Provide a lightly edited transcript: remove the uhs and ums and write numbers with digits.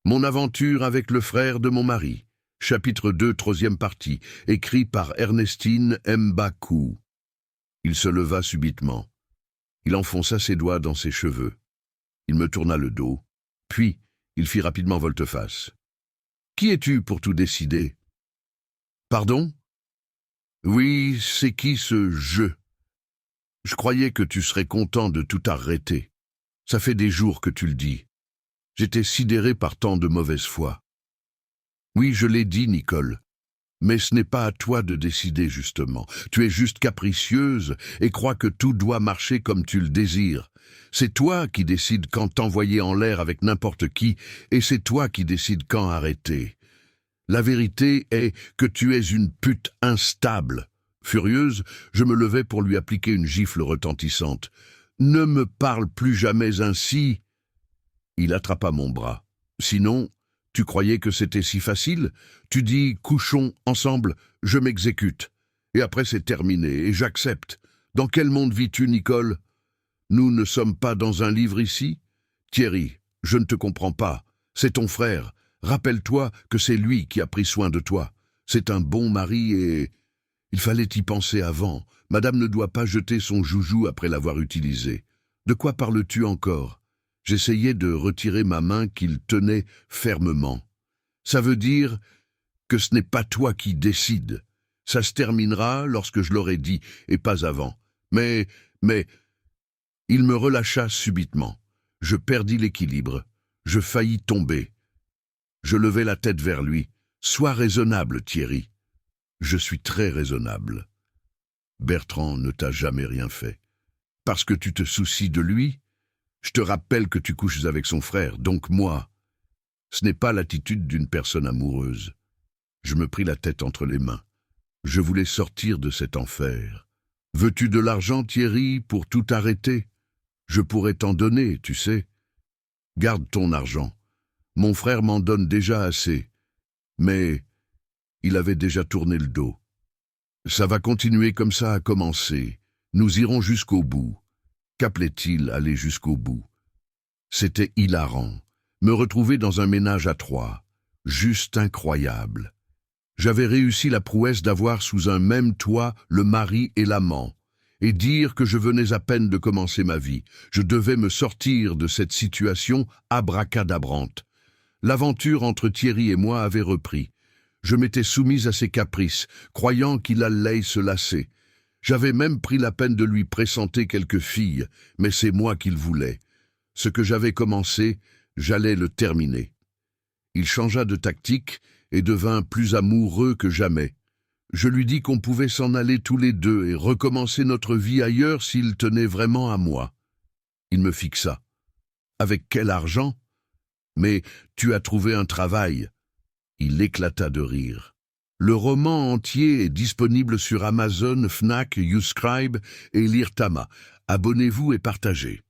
Mon aventure avec le frère de mon mari. Chapitre 2, troisième partie, écrit par Ernestine Mbakou. Il se leva subitement. Il enfonça ses doigts dans ses cheveux. Il me tourna le dos. Puis, il fit rapidement volte-face. « Qui es-tu pour tout décider ?»« Pardon ?»« Oui, c'est qui ce « je » ? Je croyais que tu serais content de tout arrêter. Ça fait des jours que tu le dis. J'étais sidéré par tant de mauvaise foi. Oui, je l'ai dit, Nicole. Mais ce n'est pas à toi de décider, justement. Tu es juste capricieuse et crois que tout doit marcher comme tu le désires. C'est toi qui décides quand t'envoyer en l'air avec n'importe qui, et c'est toi qui décides quand arrêter. La vérité est que tu es une pute instable. Furieuse, je me levai pour lui appliquer une gifle retentissante. « Ne me parle plus jamais ainsi !» Il attrapa mon bras. « Sinon, tu croyais que c'était si facile ? Tu dis « couchons ensemble, je m'exécute. » Et après c'est terminé, et j'accepte. Dans quel monde vis-tu, Nicole ? Nous ne sommes pas dans un livre ici ? Thierry, je ne te comprends pas. C'est ton frère. Rappelle-toi que c'est lui qui a pris soin de toi. C'est un bon mari et... Il fallait y penser avant. Madame ne doit pas jeter son joujou après l'avoir utilisé. De quoi parles-tu encore ? J'essayais de retirer ma main qu'il tenait fermement. Ça veut dire que ce n'est pas toi qui décides. Ça se terminera lorsque je l'aurai dit, et pas avant. Mais... Il me relâcha subitement. Je perdis l'équilibre. Je faillis tomber. Je levai la tête vers lui. « Sois raisonnable, Thierry. » « Je suis très raisonnable. Bertrand ne t'a jamais rien fait. Parce que tu te soucies de lui, je te rappelle que tu couches avec son frère, donc moi. Ce n'est pas l'attitude d'une personne amoureuse. » Je me pris la tête entre les mains. Je voulais sortir de cet enfer. « Veux-tu de l'argent, Thierry, pour tout arrêter ? Je pourrais t'en donner, tu sais. Garde ton argent. Mon frère m'en donne déjà assez. Mais... il avait déjà tourné le dos. Ça va continuer comme ça à commencer. Nous irons jusqu'au bout. Qu'appelait-il aller jusqu'au bout? C'était hilarant. Me retrouver dans un ménage à trois. Juste incroyable. J'avais réussi la prouesse d'avoir sous un même toit le mari et l'amant. Et dire que je venais à peine de commencer ma vie. Je devais me sortir de cette situation abracadabrante. L'aventure entre Thierry et moi avait repris. Je m'étais soumise à ses caprices, croyant qu'il allait se lasser. J'avais même pris la peine de lui présenter quelques filles, mais c'est moi qu'il voulait. Ce que j'avais commencé, j'allais le terminer. Il changea de tactique et devint plus amoureux que jamais. Je lui dis qu'on pouvait s'en aller tous les deux et recommencer notre vie ailleurs s'il tenait vraiment à moi. Il me fixa. « Avec quel argent ? Mais tu as trouvé un travail. » Il éclata de rire. Le roman entier est disponible sur Amazon, Fnac, YouScribe et Lirtama. Abonnez-vous et partagez.